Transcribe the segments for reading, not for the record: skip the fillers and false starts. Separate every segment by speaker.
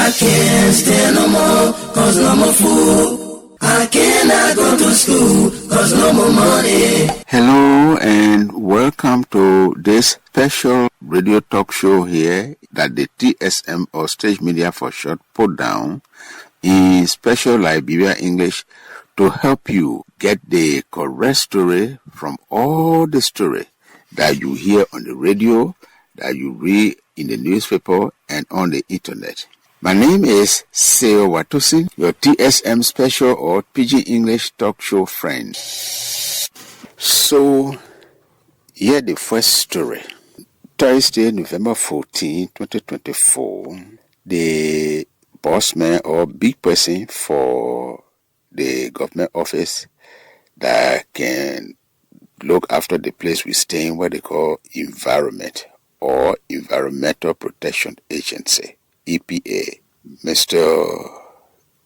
Speaker 1: I can't stand no more, cause no more food. I cannot go to school, cause no more money.
Speaker 2: Hello and welcome to this special radio talk show here that the TSM or Stage Media for short put down in special Liberian English to help you get the correct story from all the story that you hear on the radio, that you read in the newspaper and on the internet. My name is Seo Watosin, your TSM special or PG English talk show friend. So, here the first story. Thursday, November 14, 2024, the bossman or big person for the government office that can look after the place we stay in, what they call environment or Environmental Protection Agency, EPA, Mr.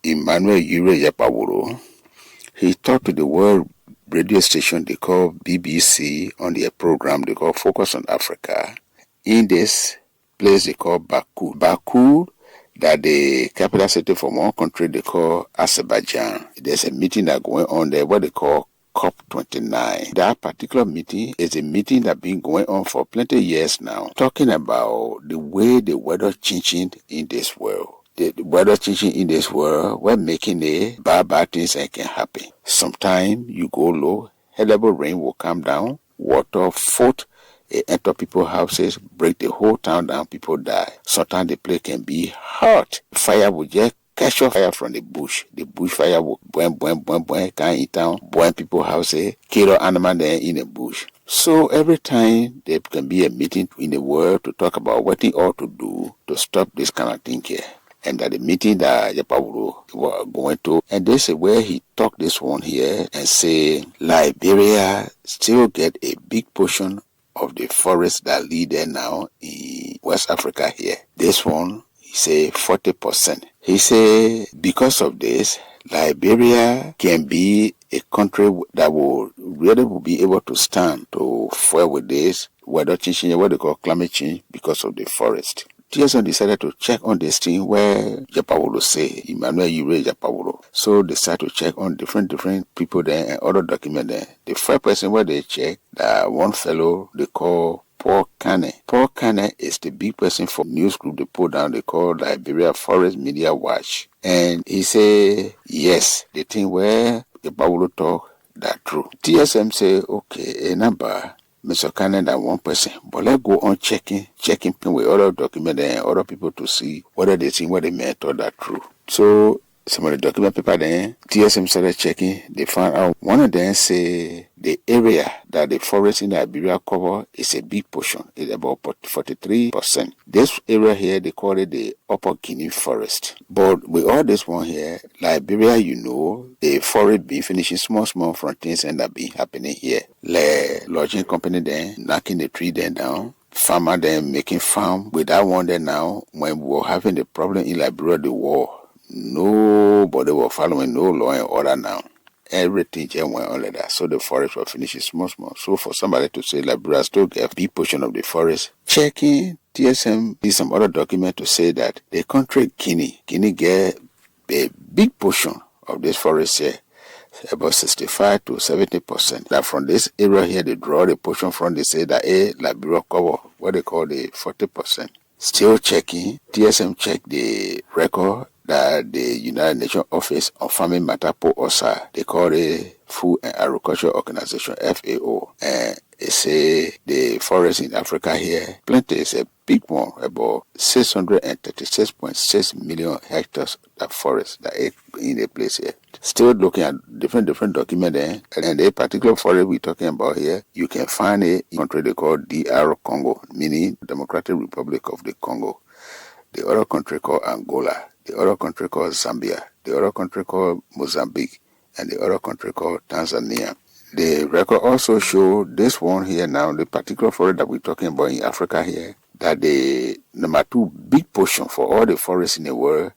Speaker 2: Emmanuel Ure Yapawuro, he talked to the world radio station they call BBC on their program they call Focus on Africa in this place they call Baku. Baku, that the capital city from one country they call Azerbaijan. There's a meeting that going on there, what they call COP29. That particular meeting is a meeting that been going on for plenty of years now, talking about the way the weather changing in this world. The weather changing in this world, we're making the bad things that can happen. Sometimes you go low, horrible rain will come down, water flood, it enter people's houses, break the whole town down, people die. Sometimes the place can be hot. Fire will just catch fire from the bush. The bush fire will burn, come in town, burn people's houses, kill animals there in the bush. So every time there can be a meeting in the world to talk about what they ought to do to stop this kind of thing here. And that the meeting that Yapawuro was going to, and this is where he talked this one here and say Liberia still get a big portion of the forest that lead there now in West Africa here. This one, he say 40%. He say because of this, Liberia can be a country that will be able to stand to fight with this weather change, what they call climate change, because of the forest. TSM decided to check on this thing where Yapawuro say, Emmanuel Ure Yapawuro. So they started to check on different people there and other documents there. The first person where they check, that one fellow they call Paul Kane. Paul Kane is the big person for news group they put down, they call Liberia Forest Media Watch. And he say, yes, the thing where Yapawuro talk, that true. TSM say, okay, a number. Mr. Cannon that one person, but let's go on checking with other documents and other people to see whether they think what they meant or that true. So some of the document paper then TSM started checking. They found out one of them say the area that the forest in Liberia cover is a big portion. It's about 43%. This area here they call it the Upper Guinea Forest. But with all this one here, Liberia, you know, the forest been finishing small from things and that been happening here. Like lodging company then knocking the tree then down. Farmer then making farm. With that one then now, when we were having the problem in Liberia, the war. Nobody was following no law and order now. Everything just went on like that. So the forest was finishing small. So for somebody to say Liberia still get a big portion of the forest, checking TSM is some other document to say that the country Guinea get a big portion of this forest here, about 65 to 70%. That from this area here, they draw the portion from, they say that Liberia cover what they call the 40%. Still checking, TSM check the record that the United Nations Office on Farming Matter OSA, they call it Food and Agriculture Organization, FAO, and it say the forest in Africa here, plenty is a big one, about 636.6 million hectares of forest that is in the place here. Still looking at different documents there, and the particular forest we're talking about here, you can find it in a country they call DR Congo, meaning Democratic Republic of the Congo. The other country called Angola, the other country called Zambia, the other country called Mozambique, and the other country called Tanzania. The record also show this one here now, the particular forest that we're talking about in Africa here, that the number 2 big portion for all the forests in the world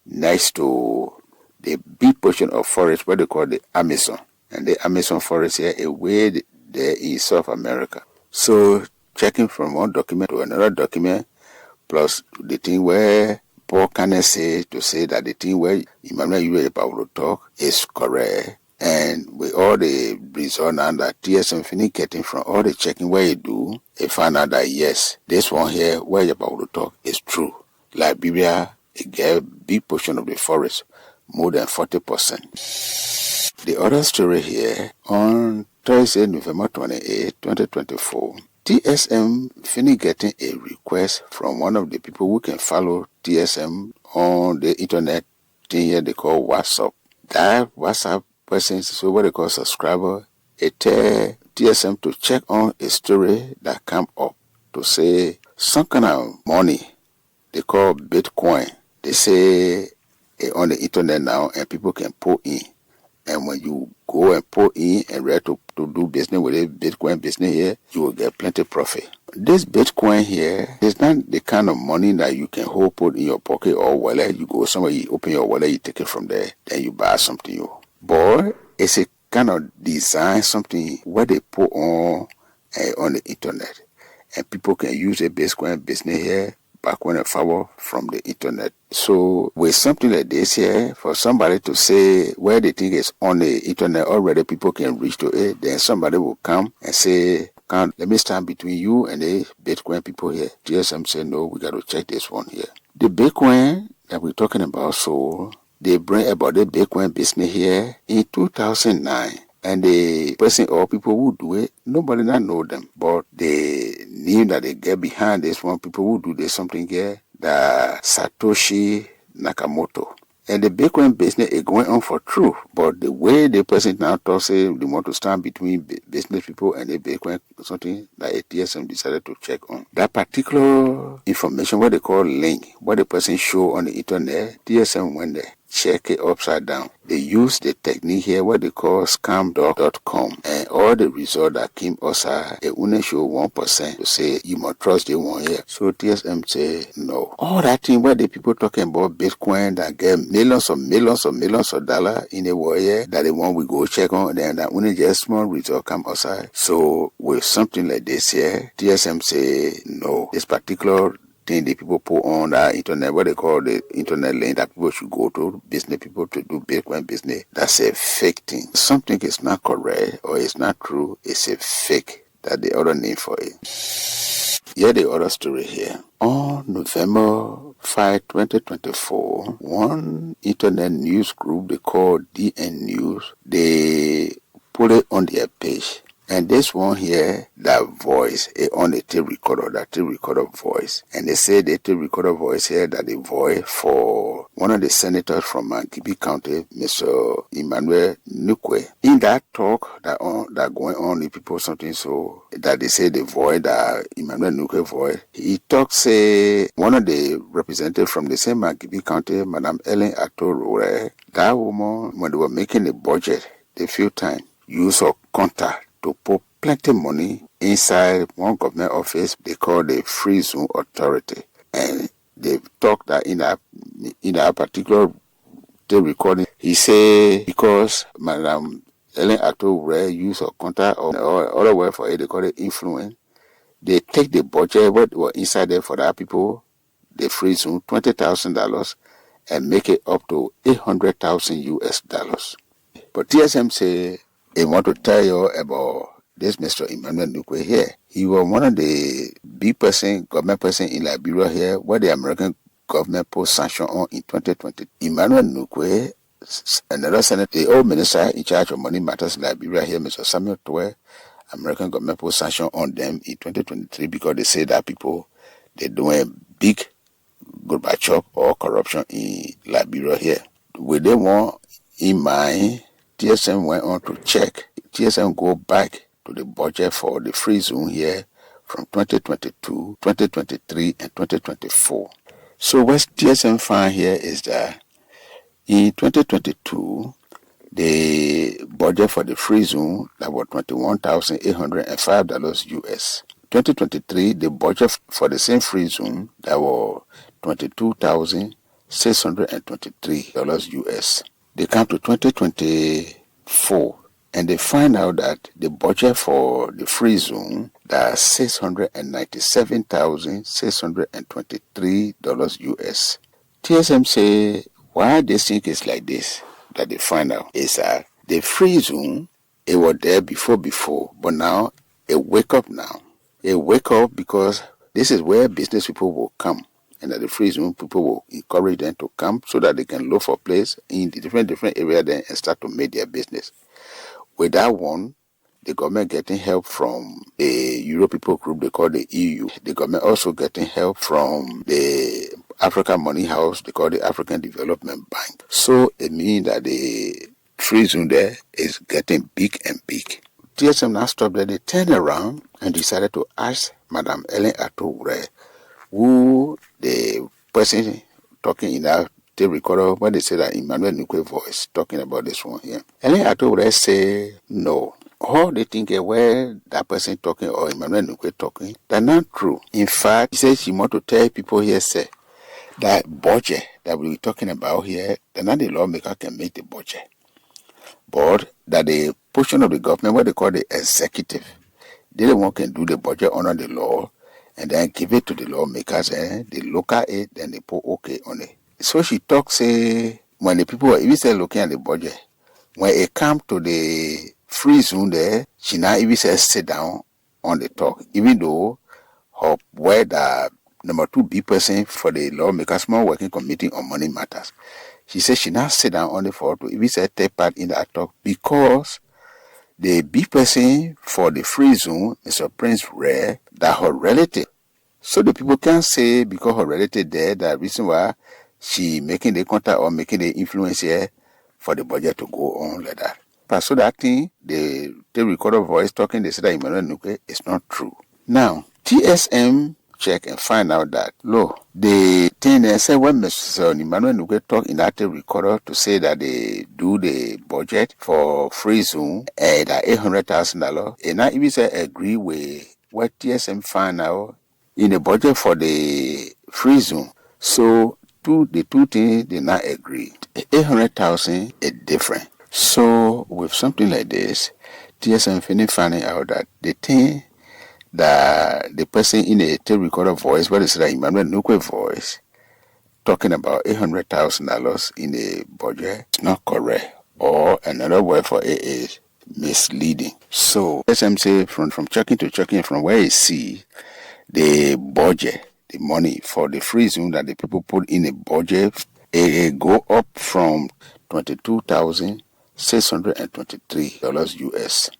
Speaker 2: next to the big portion of forest what they call the Amazon. And the Amazon forest here is way there in South America. So checking from one document to another document, plus the thing where Paul can say to say that the thing where Emmanuel Ure Paulo talk is correct. And with all the result now that TSM finish getting from all the checking where you do, they find out that yes, this one here where you Paulo talk is true. Liberia, it get a big portion of the forest, more than 40%. The other story here, on Thursday, November 28, 2024, TSM finished getting a request from one of the people who can follow TSM on the internet thing here they call WhatsApp. That WhatsApp person is what they call subscriber. It tell TSM to check on a story that come up to say some kind of money they call Bitcoin. They say on the internet now and people can put in. And when you go and put in and ready to do business with a Bitcoin business here, you will get plenty profit. This Bitcoin here is not the kind of money that you can hold put in your pocket or wallet. You go somewhere, you open your wallet, you take it from there, then you buy something. But it's a kind of design, something where they put on the internet. And people can use a Bitcoin business here back when I follow from the internet. So with something like this here, for somebody to say where the thing is on the internet already, people can reach to it, then somebody will come and say, let me stand between you and the Bitcoin people here. GSM say, no, we got to check this one here. The Bitcoin that we're talking about, so they bring about the Bitcoin business here in 2009. And the person or people who do it, nobody not know them. But the name that they get behind this one, people who do this something here, the Satoshi Nakamoto. And the Bitcoin business is going on for true. But the way the person now talks, say they want to stand between business people and the Bitcoin, something that TSM decided to check on. That particular information, what they call link, what the person show on the internet, TSM went there. Check it upside down. They use the technique here, what they call scam.com, and all the result that came outside, it only show 1% to say you must trust the one here. So TSM say no. All that thing where the people talking about Bitcoin that get millions of dollars in the world here, that the one we go check on, then that only just small result come outside. So with something like this here, TSM say no. This particular thing the people put on the internet, what they call the internet link that people should go to, business people to do Bitcoin business, that's a fake thing. Something is not correct or it's not true, it's a fake. That's the other name for it. Here the other story here. On November 5, 2024, one internet news group they call DN News, they put it on their page. And this one here, that voice, is on the tape recorder, that tape recorder voice. And they say the tape recorder voice here, that the voice for one of the senators from Mankibi County, Mr. Emmanuel Nukwe. In that talk that going on, the people something so, that they say the voice, that Emmanuel Nukwe voice, he talks, say, one of the representatives from the same Mankibi County, Madam Ellen Atoro, that woman, when they were making the budget, the few times, use of contact to put plenty money inside one government office they call the Free Zone Authority. And they talk that in that particular recording, he say because Madam Ellen Ato use of contact or other word for it, they call it influence, they take the budget what were inside there for that people, the Free Zone, $20,000 and make it up to $800,000. But TSM say, I want to tell you about this Mr. Emmanuel Nukwe here. He was one of the big government person in Liberia here, where the American government put sanction on in 2020. Emmanuel Nukwe, another senator, the old minister in charge of money matters in Liberia here, Mr. Samuel Toye, American government put sanction on them in 2023 because they say that people, they're doing big goodbye chop or corruption in Liberia here. With them one in mind, TSM went on to check. TSM go back to the budget for the Free Zone here from 2022, 2023, and 2024. So what TSM found here is that in 2022, the budget for the Free Zone that was $21,805 US. 2023, the budget for the same Free Zone that was $22,623 US. They come to 2024 and they find out that the budget for the Free Zone that's $697,623 US. TSM say why they think it's like this, that they find out is that the free zone, it was there before, but now it wake up now. It wake up because this is where business people will come. And at the free zone, people will encourage them to come so that they can look for place in the different area then and start to make their business. With that one, the government getting help from the Euro people group they call the EU. The government also getting help from the African Money House they call the African Development Bank. So it means that the free zone there is getting big and big. TSM now stopped there. They turned around and decided to ask Madam Ellen Atowure, who the person talking in that tape recorder, when they said that Emmanuel Nukwe voice talking about this one here. Ellen Atowure say no. All they think where that person talking or Emmanuel Nukwe talking, that's not true. In fact, he says she want to tell people here, say, that budget that we were talking about here, that not the lawmaker can make the budget. But that the portion of the government, what they call the executive, they the one can do the budget under the law and then give it to the lawmakers and they look at it, then they put okay on it. So she talks, say, when the people, if you say looking at the budget, when it comes to the free zone there, she now even says sit down on the talk, even though her where the number 2B person for the lawmakers small working committee on money matters. She says she now sit down on the floor to even say take part in that talk because the B person for the free zone is a Prince Rare that her relative. So the people can say because her relative there, that reason why she making the contact or making the influence here for the budget to go on like that. But so that thing, the recorder voice talking, they say that Emmanuel Nukwe is not true. Now, TSM check and find out that, look, the thing they say when Mr. Emmanuel Nukwe talk in that recorder to say that they do the budget for free zone at $800,000, and I even say agree with what TSM find out in the budget for the free zone. So the two things they not agree. 800,000 is different. So with something like this, TSM finding out that the thing that the person in the tape recorder voice, what is that Emmanuel Nukwe voice, talking about $800,000 in the budget is not correct. Or another word for it is misleading. So TSM say from checking to checking, from where you see the budget, the money for the free zone that the people put in the budget, it go up from $22,623 US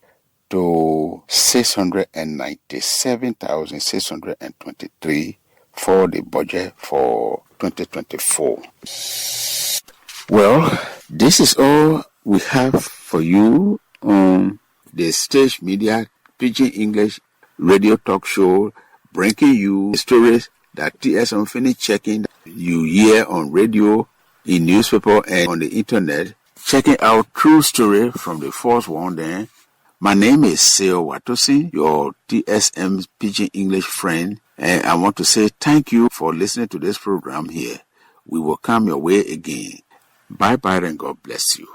Speaker 2: to $697,623 for the budget for 2024. Well, this is all we have for you on the Stage Media Pidgin English radio talk show, bringing you stories that TSM finish checking you hear on radio, in newspaper, and on the internet. Checking out true story from the first one then. My name is Seo Watosi, your TSM Pidgin English friend, and I want to say thank you for listening to this program here. We will come your way again. Bye bye and God bless you.